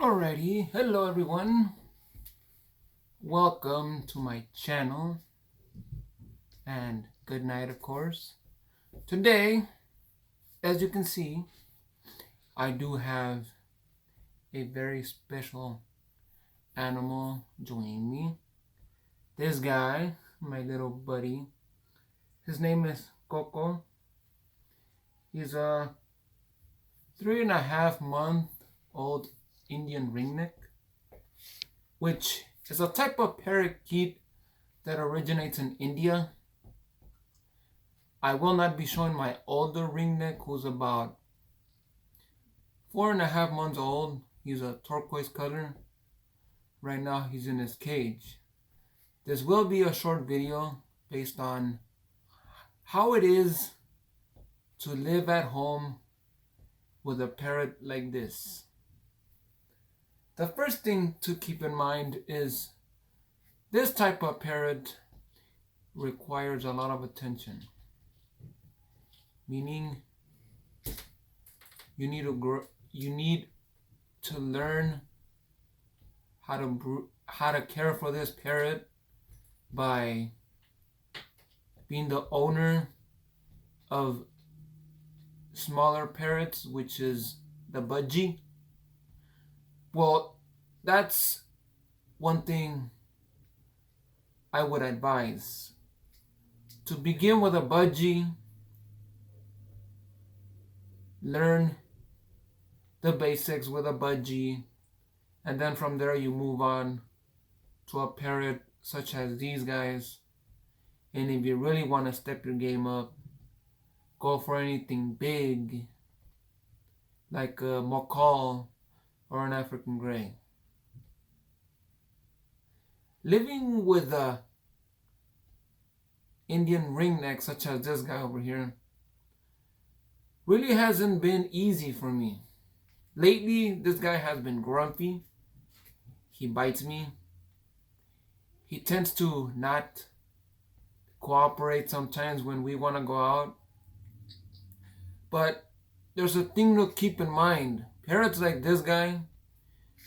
Alrighty, hello everyone. Welcome to my channel and good night, of course. Today, as you can see, I do have a very special animal joining me. This guy, my little buddy, his name is Coco. He's a 3.5-month-old Indian ringneck, which is a type of parakeet that originates in India. I will not be showing my older ringneck, who's about 4.5 months old. He's a turquoise color. Right now he's in his cage. This will be a short video based on how it is to live at home with a parrot like this. The first thing to keep in mind is this type of parrot requires a lot of attention. Meaning you need to learn how to care for this parrot by being the owner of smaller parrots, which is the budgie. Well, that's one thing I would advise. To begin with a budgie, learn the basics with a budgie, and then from there you move on to a parrot such as these guys. And if you really want to step your game up, go for anything big like a macaw or an African gray. Living with a Indian ringneck such as this guy over here really hasn't been easy for me. Lately, this guy has been grumpy. He bites me. He tends to not cooperate sometimes when we want to go out. But there's a thing to keep in mind. Parrots like this guy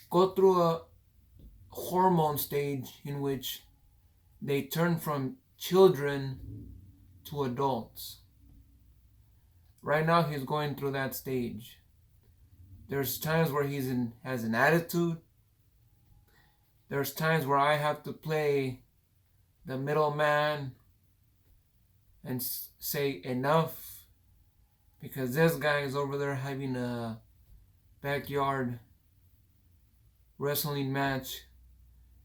go through a hormone stage in which they turn from children to adults. Right now he's going through that stage. There's times where he has an attitude. There's times where I have to play the middleman and say enough, because this guy is over there having a backyard wrestling match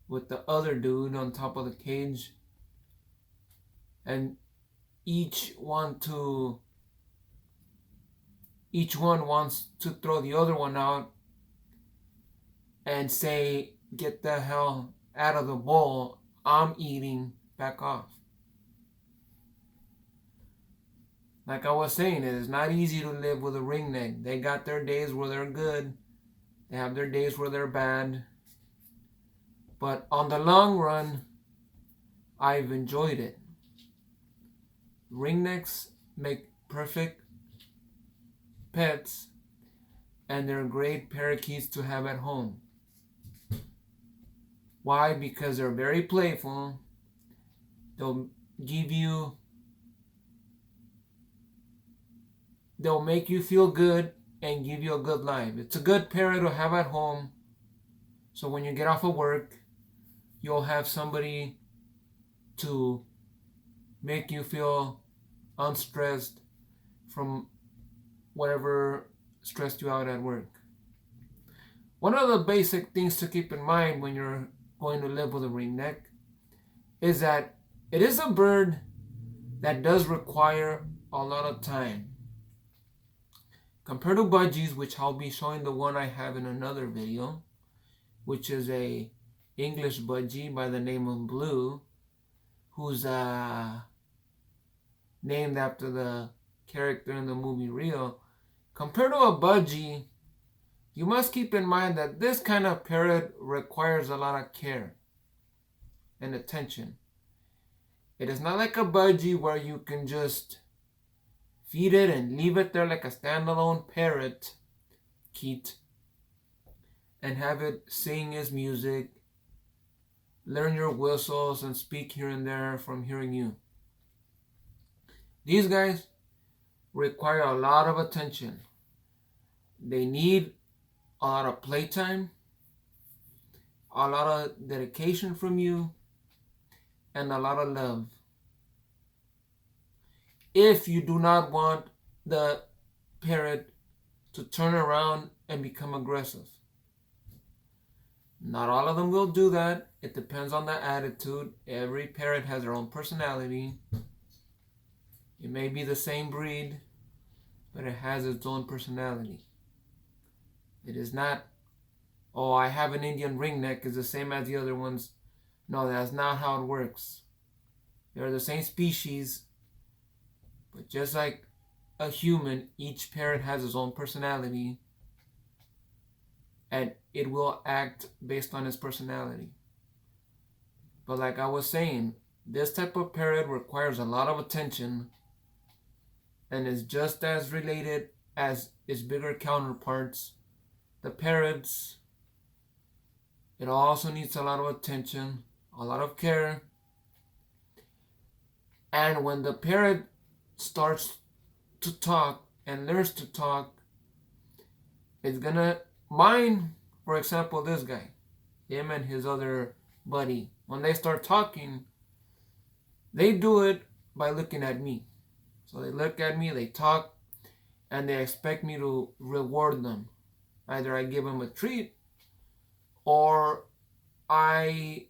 with the other dude on top of the cage, and each one wants to throw the other one out and say, "Get the hell out of the bowl, I'm eating, back off." Like I was saying, it is not easy to live with a ringneck. They got their days where they're good. They have their days where they're bad. But on the long run, I've enjoyed it. Ringnecks make perfect pets, and they're great parakeets to have at home. Why? Because they're very playful. They'll make you feel good and give you a good life. It's a good parrot to have at home, so when you get off of work, you'll have somebody to make you feel unstressed from whatever stressed you out at work. One of the basic things to keep in mind when you're going to live with a ringneck is that it is a bird that does require a lot of time. Compared to budgies, which I'll be showing the one I have in another video, which is a English budgie by the name of Blue, who's named after the character in the movie Rio. Compared to a budgie, you must keep in mind that this kind of parrot requires a lot of care and attention. It is not like a budgie where you can just feed it and leave it there like a standalone parakeet and have it sing its music, learn your whistles, and speak here and there from hearing you. These guys require a lot of attention. They need a lot of playtime, a lot of dedication from you, and a lot of love. If you do not want the parrot to turn around and become aggressive. Not all of them will do that. It depends on the attitude. Every parrot has their own personality. It may be the same breed, but it has its own personality. It is not, oh, I have an Indian ringneck, it's the same as the other ones. No, that's not how it works. They're the same species, but just like a human, each parrot has its own personality, and it will act based on its personality. But like I was saying, this type of parrot requires a lot of attention and is just as related as its bigger counterparts. The parrots, it also needs a lot of attention, a lot of care. And when the parrot starts to talk and learns to talk, it's gonna, mine, for example, this guy, him and his other buddy, when they start talking, they do it by looking at me. So they look at me, they talk, and they expect me to reward them. Either I give them a treat or I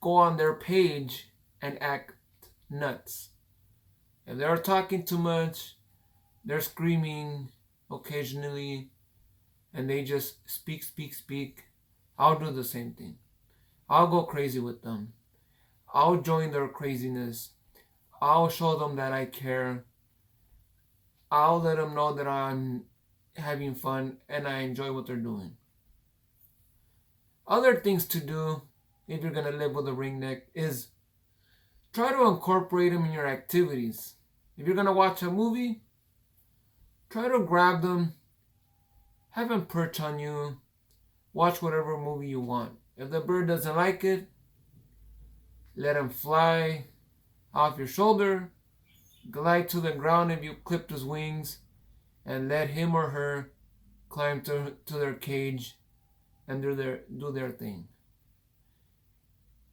go on their page and act nuts. If they're talking too much, they're screaming occasionally, and they just speak, I'll do the same thing. I'll go crazy with them. I'll join their craziness. I'll show them that I care. I'll let them know that I'm having fun and I enjoy what they're doing. Other things to do if you're going to live with a ringneck is try to incorporate them in your activities. If you're going to watch a movie, try to grab them, have them perch on you, watch whatever movie you want. If the bird doesn't like it, let him fly off your shoulder, glide to the ground if you clipped his wings, and let him or her climb to their cage and do their thing.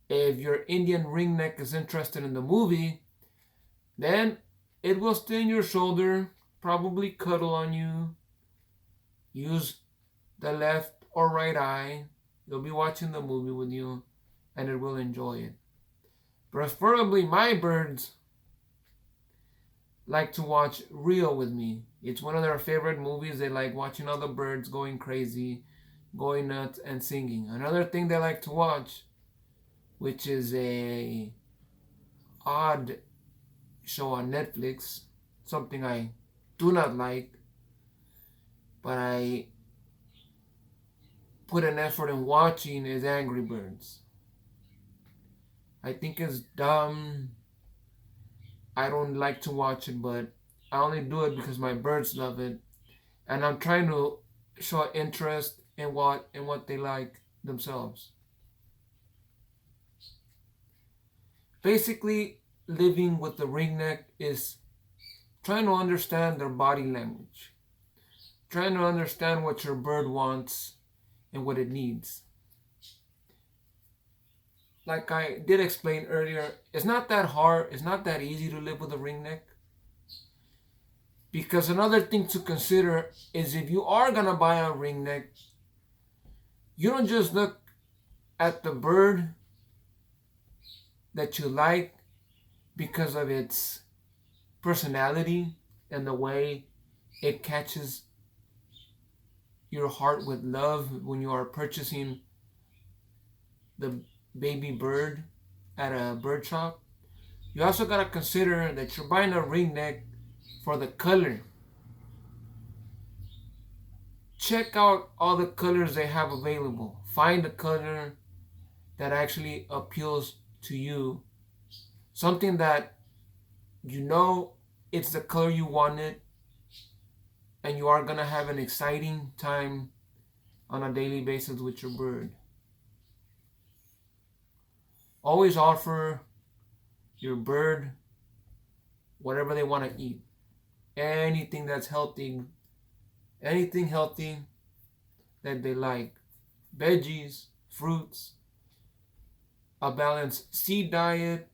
If your Indian ringneck is interested in the movie, then it will stay in your shoulder, probably cuddle on you, use the left or right eye. It'll be watching the movie with you, and it will enjoy it. Preferably, my birds like to watch Rio with me. It's one of their favorite movies. They like watching all the birds going crazy, going nuts, and singing. Another thing they like to watch, which is a odd show on Netflix, something I do not like, but I put an effort in watching, is Angry Birds. I think it's dumb. I don't like to watch it, but I only do it because my birds love it, and I'm trying to show interest in what they like themselves. Basically, living with the ringneck is trying to understand their body language, trying to understand what your bird wants and what it needs. Like I did explain earlier, it's not that hard, it's not that easy to live with a ringneck. Because another thing to consider is if you are going to buy a ringneck, you don't just look at the bird that you like because of its personality and the way it catches your heart with love when you are purchasing the baby bird at a bird shop. You also got to consider that you're buying a ringneck for the color. Check out all the colors they have available. Find the color that actually appeals to you. Something that you know it's the color you wanted, and you are going to have an exciting time on a daily basis with your bird. Always offer your bird whatever they want to eat. Anything that's healthy, anything healthy that they like. Veggies, fruits, a balanced seed diet,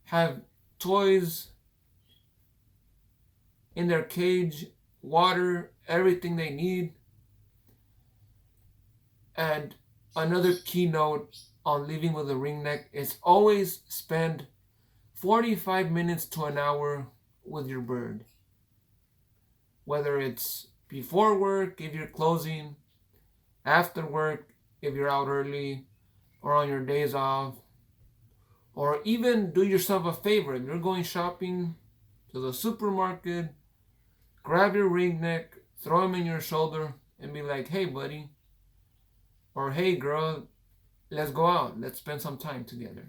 have toys in their cage, water, everything they need. And another keynote on living with a ringneck is always spend 45 minutes to an hour with your bird. Whether it's before work, if you're closing, after work, if you're out early, or on your days off, or even do yourself a favor. If you're going shopping to the supermarket, grab your ringneck, throw him in your shoulder, and be like, hey, buddy, or hey, girl, let's go out. Let's spend some time together.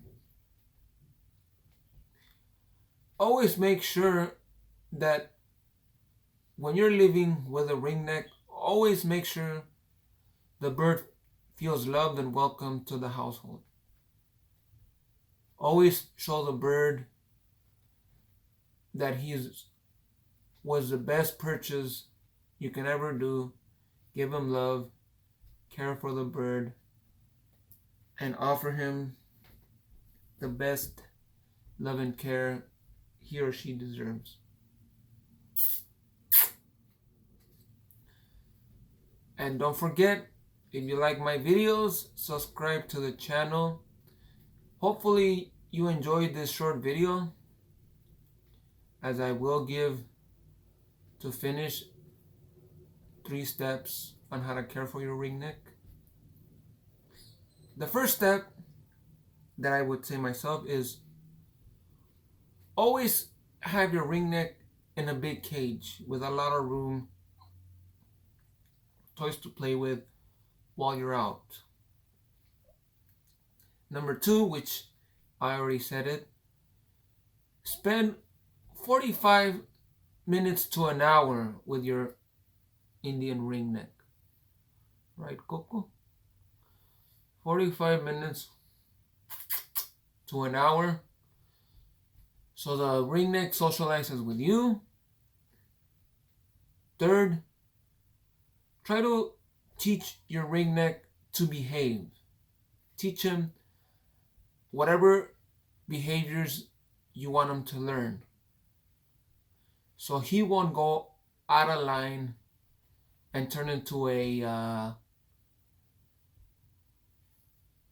Always make sure that when you're living with a ringneck, always make sure the bird feels loved and welcome to the household. Always show the bird that he was the best purchase you can ever do. Give him love, care for the bird, and offer him the best love and care he or she deserves. And don't forget, if you like my videos, subscribe to the channel. Hopefully you enjoyed this short video, as I will give to finish 3 steps on how to care for your ringneck. The first step that I would say myself is always have your ringneck in a big cage with a lot of room, toys to play with while you're out. Number 2, which I already said it, spend 45 minutes to an hour with your Indian ringneck. Right, Coco? 45 minutes to an hour. So the ringneck socializes with you. Third, try to teach your ringneck to behave. Teach him whatever behaviors you want him to learn, so he won't go out of line and turn into a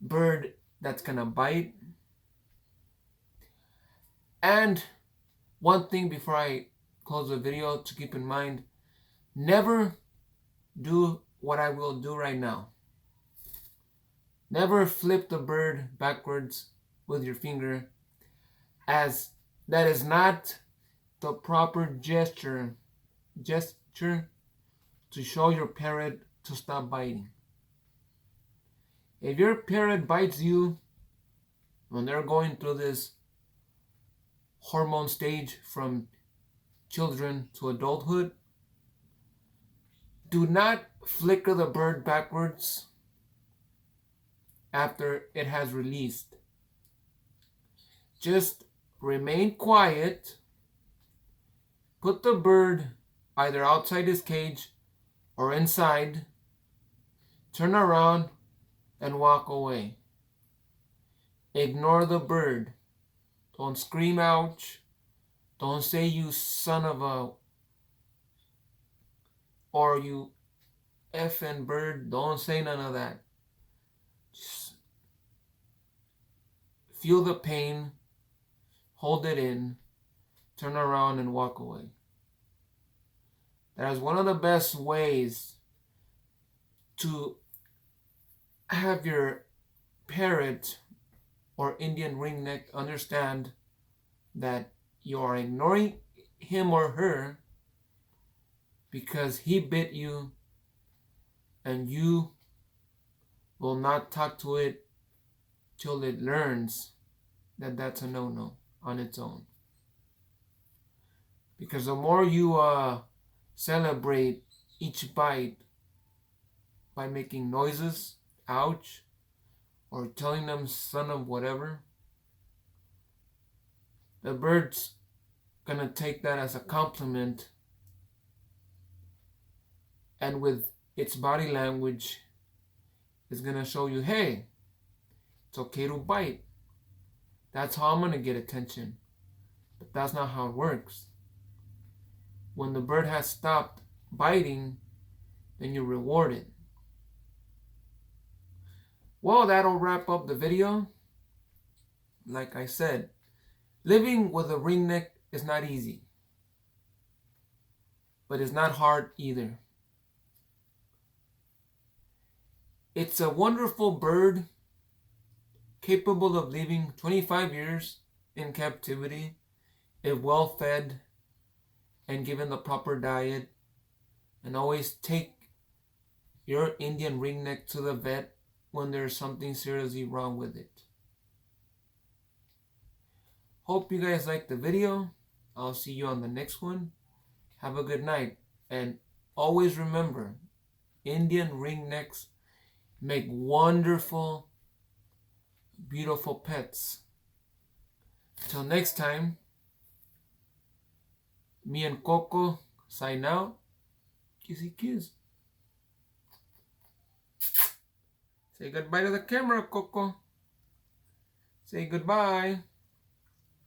bird that's gonna bite. And one thing before I close the video to keep in mind, never do what I will do right now. Never flip the bird backwards with your finger, as that is not the proper gesture to show your parrot to stop biting. If your parrot bites you when they're going through this hormone stage from children to adulthood, do not flicker the bird backwards after it has released. Just remain quiet. Put the bird either outside his cage or inside. Turn around and walk away. Ignore the bird. Don't scream ouch. Don't say you son of a, or you effing bird. Don't say none of that. Just feel the pain. Hold it in. Turn around and walk away. That is one of the best ways to have your parrot or Indian ringneck understand that you are ignoring him or her because he bit you, and you will not talk to it till it learns that that's a no-no on its own. Because the more you celebrate each bite, by making noises, ouch, or telling them son of whatever, the bird's gonna take that as a compliment, and with its body language is gonna show you, hey, it's okay to bite. That's how I'm gonna get attention. But that's not how it works. When the bird has stopped biting, then you reward it. Well, that'll wrap up the video. Like I said, living with a ringneck is not easy, but it's not hard either. It's a wonderful bird capable of living 25 years in captivity if well fed and given the proper diet. And always take your Indian ringneck to the vet when there's something seriously wrong with it. Hope you guys liked the video. I'll see you on the next one. Have a good night. And always remember, Indian ringnecks make wonderful, beautiful pets. Till next time, me and Coco sign out. Kissy kiss. Say goodbye to the camera, Coco. Say goodbye.